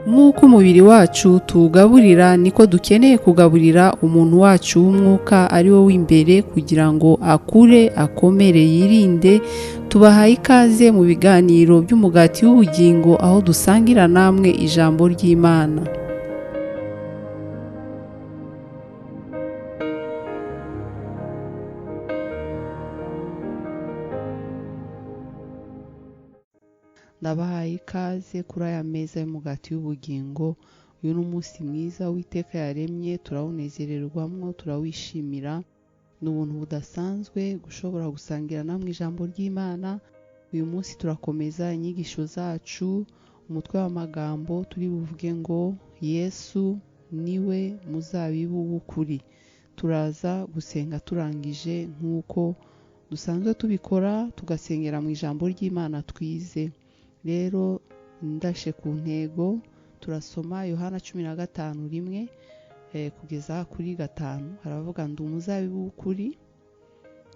nk'uko umubiri wacu tuwugaburira niko dukeneye kugaburira umuntu wacu w'umwuka ari wo w'imbere kugira ngo akure akomere yirinde. Tubahaye ikaze mu biganiro by'umugati w'ubugingo aho dusangira namwe ijambo ry'Imana. Ndabahaye ikaze kuri aya meza y'umugati w'ubugingo. Uyu ni umunsi mwiza w'iteka yaremye, turawunezererwamwo, turawishimira. Ni ubuntu budasanzwe gushobora gusangira namwe ijambo ry'Imana. Uyu munsi turakomeza inyigisho zacu. Umutwe w'amagambo turi buvuge ngo Yesu niwe muzabibu w'ukuri. Turaza gusenga turangije nk'uko dusanzwe tubikora, tugasengera mu ijambo ry'Imana twize. Rero ndashe ku ntego turasoma Yohana 15:1 kugeza kuri 5. Haravuga ndi umuzabibu w'ukuri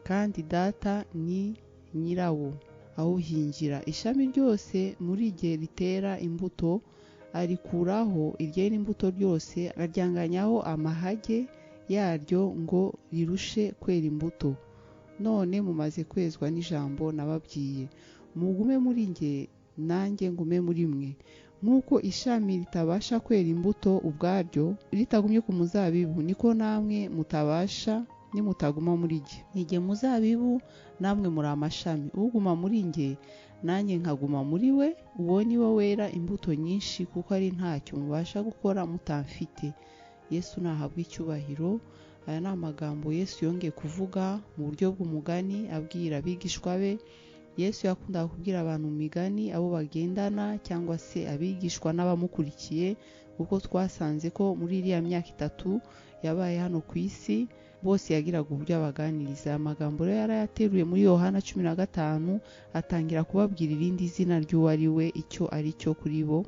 kandi data ni nyirawo awuhingira. Ishami ryose muri rye ritera imbuto arikuraho iryera imbuto ryose, aryanganyaho amahage yaryo ngo rirushe kwera imbuto. None mumaze kwezwa n'ijambo nababwiye, mugume muri nge nanjye ngume muri mwe. Nk'uko ishami ritabasha kwera imbuto ubwaryo ritagumye ku muzabibu, niko namwe mutabasha nimutaguma muri nge. Nige muzabibu, namwe muri amashami. Uguma muri nge nanjye nkaguma muri we, uwo ni wo wera imbuto nyinshi, kuko ari ntacyo mubasha gukora mutamfite. Yesu nahabwa icyubahiro. Aya ni amagambo Yesu yongeye kuvuga mu buryo bw'umugani abwira abigishwa be. Yesu yakundaga kubwira abantu mu migani, abo bagendana cyangwa se abigishwa n'abamukurikiye, kuko twasanze ko muri iriya myaka 3 yabaye hano ku isi bose yagiraga uburyo abaganiriza. Amagambo rero yarayateruye muri Yohana 15 atangira kubabwira irindi zina ry'uwo ari we, icyo ari cyo kuri bo.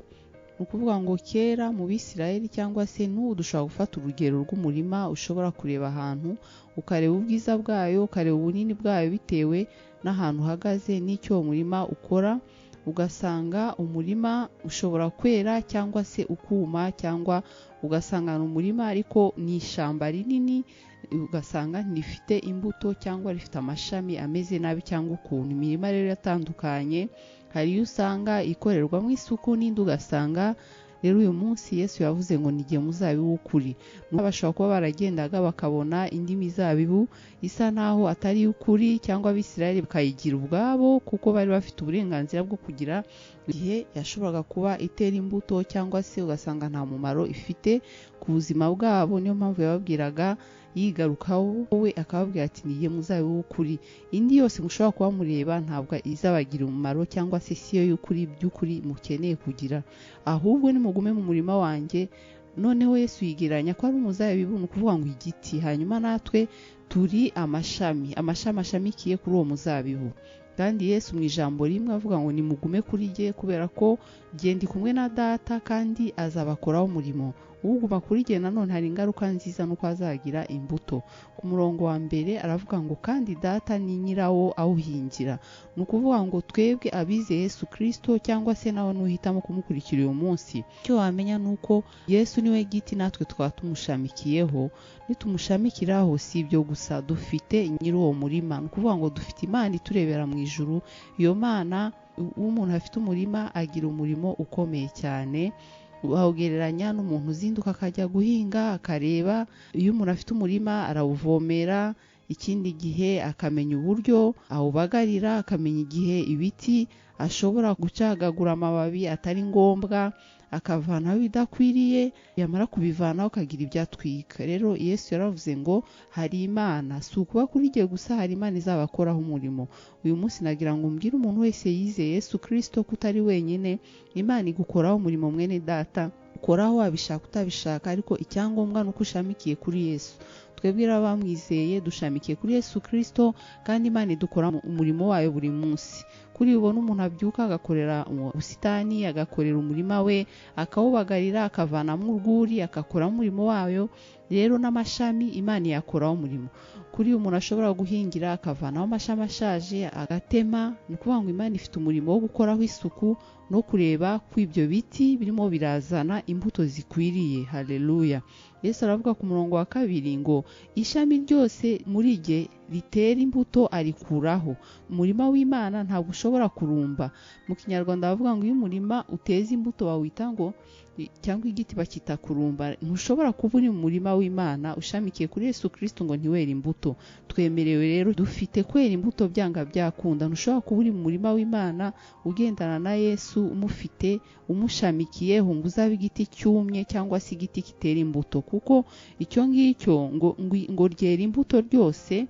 Ukuvuga ngo kera mu Bisirayeli cyangwa se n'ubu dushobora gufata urugero rw'umurima. Ushobora kureba ahantu ukareba ubwiza bwayo, ukareba ubunini bwayo bitewe n'ahantu uhagaze n'icyo umurima ukora. Ugasanga umurima ushobora kwera cyangwa se ukuma, cyangwa ugasanga umurima ariko ni ishyamba rinini, ugasanga ntifite imbuto cyangwa rifite amashami ameze nabi cyangwa ukuntu. Imirima rero yatandukanye, hari iyo usanga ikorerwamo isuku n'indi ugasanga. Rero uyu munsi Yesu yavuze ngo nige muzabibu w'ukuri. Bashobora kuba baragendaga bakabona indi mizabibu isa naho atari ukuri, cyangwa Abisirayeli bakayigira ubwabo kuko bari bafite uburenganzira bwo kugira igihe yashoboraga kuba itera imbuto, cyangwa se ugasanga nta mumaro ifite ku buzima bwabo. Niyo mpamvu yababwiraga yigarukaho we akababwira ati nige muzabibu w'ukuri. Indi yose mushobora kuba mureba ntabwo izabagira umumaro, cyangwa se siyo y'ukuri by'ukuri mukeneye kugira. Ahubwo nimugume mu murima wanjye. Noneho Yesu yigeranya ko ari umuzabibu, ni ukuvuga ngo igiti, hanyuma natwe turi amashami. Amashami ashamikiye kuri uwo muzabibu. Kandi Yesu mu ijambo rimwe avuga ngo nimugume kuri jye, kubera ko jye ndi kumwe na data kandi azabakoraho umurimo. Uguma kuri jye nanone hari ingaruka nziza nuko azagira imbuto. Ku murongo wa mbere aravuga ngo kandi data ni nyirawo awuhingira. Ni ukuvuga ngo twebwe abizeye Yesu Kristo, cyangwa se nawe nuhitamo kumukurikira uyu munsi, icyo wamenya nuko Yesu niwe giti, natwe twaba tumushamikiyeho. Nitumushamikiraho si ibyo gusa, dufite nyir'uwo murima. Ni ukuvuga ngo dufite Imana iturebera mu ijuru. Iyo Mana, umuntu afite umurima agira umurimo ukomeye cyane. Wawugereranya n'umuntu uzinduka akajya guhinga akareba. Iyo umuntu afite umurima arawuvomera, ikindi gihe akamenya uburyo awubagarira, akamenya igihe ibiti ashobora gucagagura amababi atari ngombwa, akavanaho ibidakwiriye, yamara kubivanaho akagira ibyo atwika. Rero Yesu yaravuze ngo hari Imana, si ukuba kuri jye gusa, hari Imana izabakoraho umurimo. Uyu munsi nagira ngo mbwire umuntu wese yizeye Yesu Kristo ko utari wenyine. Imana igukoraho umurimo mwene data, ukoraho wabishaka utabishaka, ariko icyangombwa nuko ushamikiye kuri Yesu. twebwe abamwizeye dushamikiye kuri Yesu Kristo kandi Imana idukora umurimo wayo buri munsi. Kuri ubona umuntu abyuka agakorera ubusitani, agakorera umurima we, akawubagarira, akavanamo urwuri, akakora umurimo wayo. Rero n'amashami Imana yakoraho umurimo. Kuri umuntu ashobora guhingira akavanaho amashami ashaje agatema, ni ukuvuga ngo Imana ifite umurimo wo gukoraho isuku no kureba ko ibyo biti birimo birazana imbuto zikwiriye. Haleluya. Yesu aravuga ku murongo wa 2 ngo ishami ryose muri rye ritera imbuto arikuraho. Umurima w'Imana ntabwo ushobora kurumba. Mu Kinyarwanda bavuga ngo iyo umurima uteza imbuto bawita ngo cyangwa igiti bakita kurumba. Ntushobora kuba uri mu murima w'Imana ushamikiye kuri Yesu Kristo ngo ntiwere imbuto. Twemerewe rero dufite kwera imbuto byanga byakunda. Ntushobora kuba uri mu murima w'Imana ugendana na Yesu umufite umushamikiyeho ngo uzabe igiti cyumye cyangwa se igiti kitera imbuto, kuko icyo ngicyo ngo ryera imbuto ryose,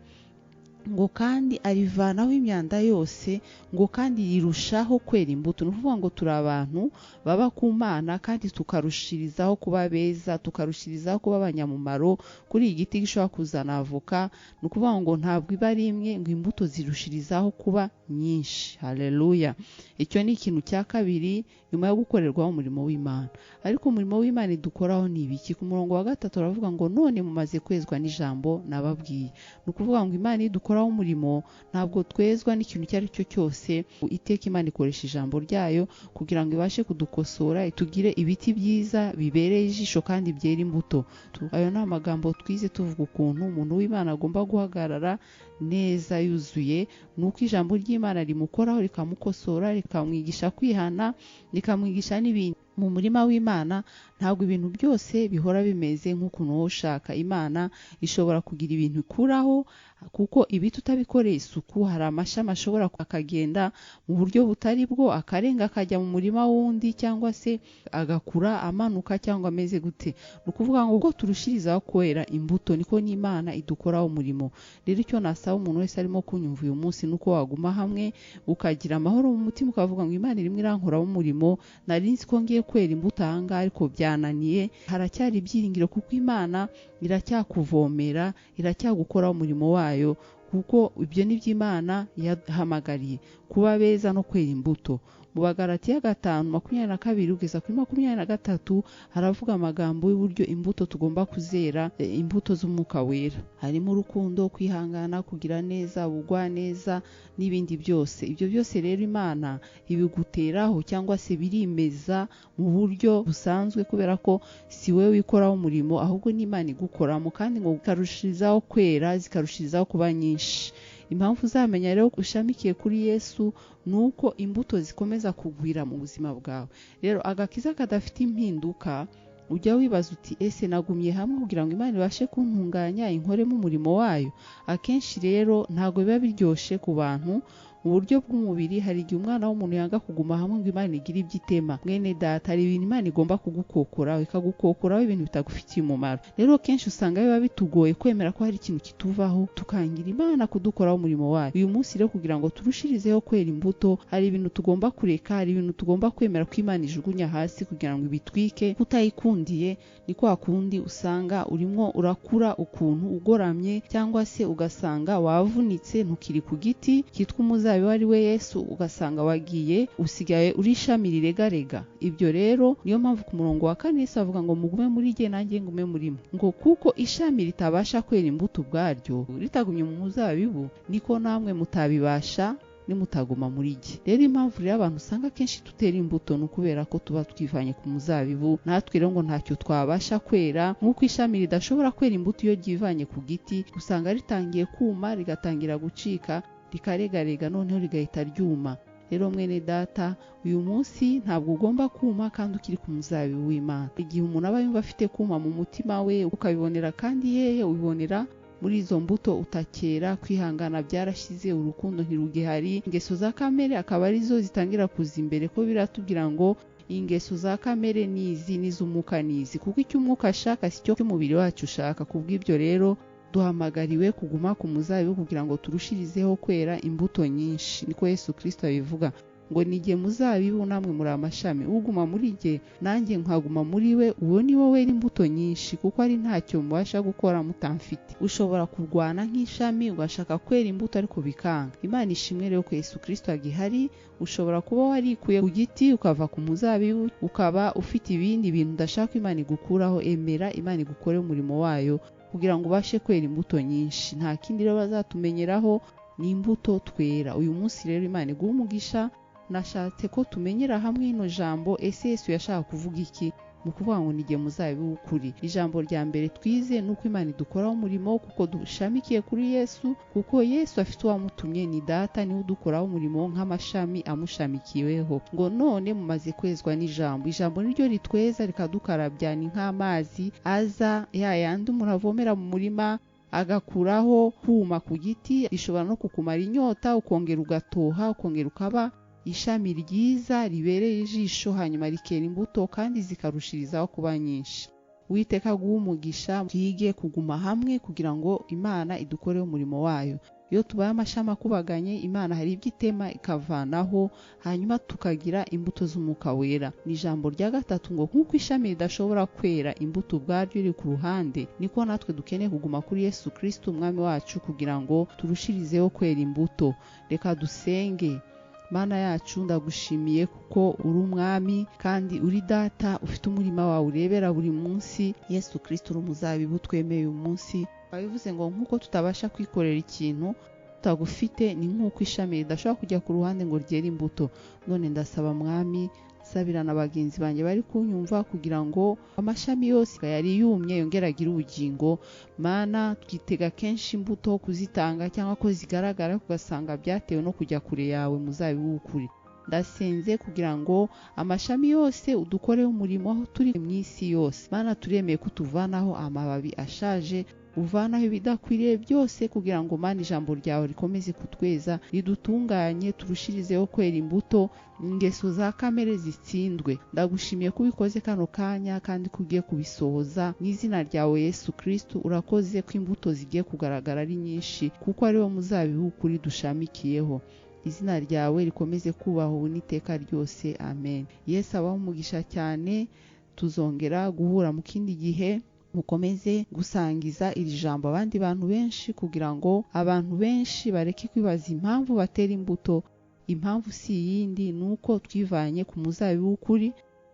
ngo kandi arivanaho imyanda yose, ngo kandi yirushaho kwera imbuto. Ni ukuvuga ngo turi abantu baba ku Mana kandi tukarushirizaho kuba beza, tukarushirizaho kuba abanyamumaro. Kuri igiti gishobora kuzana avoka, ni ukuvuga ngo ntabwo iba ari imwe, ngo imbuto zirushirizaho kuba nyinshi. Haleluya. Icyo ni ikintu cya kabiri nyuma yo gukorerwaho umurimo w'Imana. Ariko umurimo w'Imana idukoraho ni ibiki? Ku murongo wa 3 aravuga ngo none mumaze kwezwa n'ijambo nababwiye. Ni ukuvuga ngo Imana idukoraho umurimo, ntabwo twezwa n'ikintu icyo ari cyo cyose. Iteka Imana ikoresha ijambo ryayo kugira ngo ibashe kudukosora, itugire ibiti byiza bibereye ijisho kandi byera imbuto. Ayo ni amagambo twize tuvuga ukuntu umuntu w'Imana agomba guhagarara neza yuzuye, nuko ijambo ry'Imana rimukoraho rikamukosora, rikamwigisha kwihana, rikamwigisha n'ibindi. Mu murima w'Imana ntabwo ibintu byose bihora bimeze nk'ukuntu wowe ushaka. Imana ishobora kugira ibintu ikuraho, kuko ibi tutabikoreye isuku hari amashami ashobora akagenda mu buryo butari bwo, akarenga akajya mu murima wundi, cyangwa se agakura amanuka cyangwa ameze gute. Ni ukuvuga ngo ubwo turushirizaho kwera imbuto niko n'Imana idukoraho umurimo. Rero icyo nasaba umuntu wese arimo kunyumva uyu munsi nuko waguma hamwe ukagira amahoro mu mutima, ukavuga ngo Imana irimo irankoraho umurimo. Nari nzi ko ngiye kwera imbuto ahangaha ariko byananiye. Haracyari ibyiringiro kuko Imana iracyakuvomera, iracyagukoraho umurimo wayo, kuko ibyo ni by'Imana yahamagariye kuba beza no kwera imbuto. Mu Bagalatiya 5:22 kugeza kuri 23 haravuga amagambo y'uburyo imbuto tugomba kuzera, imbuto z'umwuka wera. Harimo urukundo, kwihangana, kugira neza, ubugwa neza n'ibindi byose. Ibyo byose rero Imana ibiguteraho cyangwa se birimeza mu buryo busanzwe, kubera ko si wewe wikoraho umurimo, ahubwo n'Imana igukoramo, kandi ngo ukarushirizaho kwera, zikarushirizaho kuba nyinshi. Impamvu uzamenya rero ushamikiye kuri Yesu nuko imbuto zikomeza kugwira mu buzima bwawe. Rero agakiza kadafite impinduka, ujya wibaza uti ese nagumye hamwe kugira ngo Imana ibashe kuntunganya inkoremo umurimo wayo? Akenshi rero ntago biba biryoshe ku bantu. Mu buryo bw'umubiri hari igihe umwana w'umuntu yanga kuguma hamwe ngo Imana igire ibyitema. Mwene data, hari ibintu Imana igomba kugukokora, ikagukokoraho ibintu bitagufitiye umumaro. Rero kenshi usanga biba bitugoye kwemera ko hari ikintu kituvaho tukangira Imana kudukoraho umurimo wayo. Uyu munsi rero kugira ngo turushirizeho kwera imbuto, hari ibintu tugomba kureka, hari ibintu tugomba kwemera ko Imana ijugunya hasi kugira ngo ibitwike. Utayikundiye ni kwa kundi usanga urimo urakura ukuntu ugoramye, cyangwa se ugasanga wavunitse ntukiri ku giti kitwa umuzabibu ari we Yesu, ugasanga wagiye usigaye uri ishami riregarega. Ibyo rero niyo mpamvu ku murongo wa 4 Yesu avuga ngo mugume muri jye nanjye ngume murimo. Ngo kuko ishami ritabasha kwera imbuto ubwaryo ritagumye mu muzabibu, niko namwe mutabibasha nimutaguma muri jye. Rero impamvu rero abantu usanga kenshi tutera imbuto ni ukubera ko tuba twivanye ku muzabibu. Natwe rero ngo ntacyo twabasha kwera, nk'uko ishami ridashobora kwera imbuto iyo ryivanye ku giti, usanga ritangiye kuma, rigatangira gucika, rikaregarega, noneho rigahita ryuma. Rero mwene data, uyu munsi ntabwo ugomba kuma kandi ukiri ku muzabibu w'Imana. Igihe umuntu aba yumva afite kuma mu mutima we, ukabibonera kandi hehe ubibonera muri izo mbuto utakera. Kwihangana byarashize, urukundo ntirugihari, ingeso za kamere akaba arizo zitangira kuza imbere, ko biratubwira ngo ingeso za kamere nizi n'iz'umwuka nizi, kuko icyo umwuka ashaka si cyo cy'umubiri wacu ushaka. Kubw'ibyo rero duhamagariwe kuguma ku muzabibu kugira ngo turushirizeho kwera imbuto nyinshi, niko Yesu Kristo abivuga. ngo nige muzabibu namwe muri amashami, uguma muri jye nanjye nkaguma muri we, uwo ni wowe imbuto nyinshi, kuko ari ntacyo mubasha gukora mutamfite. Ushobora kurwana nk'ishami ugashaka kwera imbuto ariko bikanga. Imana ishimwe rero ko Yesu Kristo agihari. Ushobora kuba warikuye ku giti ukava ku muzabibu, ukaba ufite ibindi bintu udashaka Imana igukuraho. Emera Imana igukore umurimo wayo kugira ngo ubashe kwera imbuto nyinshi. Nta kindi rero bazatumenyeraho, ni imbuto twera. Uyu munsi rero Imana iguha umugisha. Nashatse ko tumenyera hamwe ino jambo. Ese Yesu yashaka kuvuga iki mu kuvuga ngo nige muzabibu w'ukuri? Ijambo rya mbere twize nuko Imana idukoraho umurimo kuko dushamikiye kuri Yesu, kuko Yesu afite uwamutumye, ni data, niwe udukoraho umurimo nk'amashami amushamikiweho. Ngo none mumaze kwezwa n'ijambo. Ijambo niryo ritweza rikadukarabya, ni nk'amazi aza yayandi umuntu avomera mu murima agakuraho kuma ku giti. Rishobora no kukumara inyota, ukongera ugatoha, ukongera ukaba ishami ryiza ribereye ijisho, hanyuma rikera imbuto kandi zikarushirizaho kuba nyinshi. Uwiteka aguhe umugisha. Twige kuguma hamwe kugira ngo Imana idukoreho umurimo wayo. Iyo tubaye amashami akubaganye, Imana hari ibyo itema ikavanaho, hanyuma tukagira imbuto z'umwuka wera. Ni ijambo rya gatatu ngo nk'uko ishami ridashobora kwera imbuto ubwaryo riri ku ruhande, niko natwe dukeneye kuguma kuri Yesu Kristo umwami wacu kugira ngo turushirizeho kwera imbuto. Reka dusenge. Mana yacu, ndagushimiye kuko uri umwami kandi uri data, ufite umurima wawe urebera buri munsi. Yesu Kristo uri umuzabibu twemeye uyu munsi. Babivuze ngo nk'uko tutabasha kwikorera ikintu tutagufite, ni nk'uko ishami ridashobora kujya ku ruhande ngo ryere imbuto. None ndasaba mwami, sabira na bagenzi banjye bari kunyumva kugira ngo amashami yose yari yumye yongera agire ubugingo. Mana, twitega kenshi imbuto kuzitanga cyangwa ko zigaragara kugasanga byatewe no kujya kure yawe muzabibu w'ukuri. Ndasenze kugira ngo amashami yose udukoreho umurimo aho turi mu isi yose. Mana, turemeye kutuvanaho amababi ashaje, uvanaho ibidakwiriye byose kugira ngo Mana ijambo ryawe rikomeze kutweza, ridutunganye, turushirizeho kwera imbuto, ingeso za kamere zitsindwe. Ndagushimiye ko ubikoze kano kanya kandi ko ugiye kubisohoza mu izina ryawe Yesu Kristo. Urakoze ko imbuto zigiye kugaragara ari nyinshi, kuko ari wo muzabibu w'ukuri dushamikiyeho. Izina ryawe rikomeze kubaho ubu n'iteka ryose. Amen. Yesu abaho umugisha cyane. Tuzongera guhura mu kindi gihe. Mukomeze gusangiza iri jambo abandi bantu benshi kugira ngo abantu benshi bareke kwibaza impamvu batera imbuto. Impamvu si yindi, nuko twivanye ku muzabibu w'ukuri,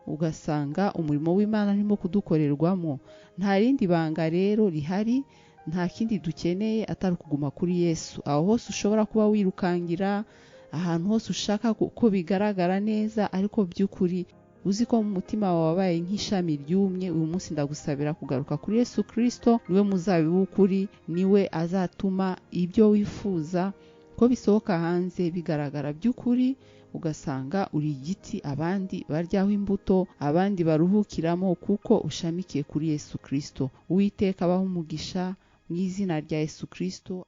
ugasanga umurimo w'Imana arimo kudukorerwamo. Nta rindi banga rero rihari, nta kindi dukeneye atari kuguma kuri Yesu. Aho hose ushobora kuba wirukangira, ahantu hose ushaka ko bigaragara neza, ariko by'ukuri uzi ko mu mutima wawe wabaye nk'ishami ryumye, uyu munsi ndagusabira kugaruka kuri Yesu Kristo. Niwe muzabibu w'ukuri, niwe azatuma ibyo wifuza ko bisohoka hanze bigaragara by'ukuri, ugasanga uri igiti abandi baryaho imbuto, abandi baruhukiramo, kuko ushamikiye kuri Yesu Kristo. Uwiteka abaho umugisha mu izina rya Yesu Kristo.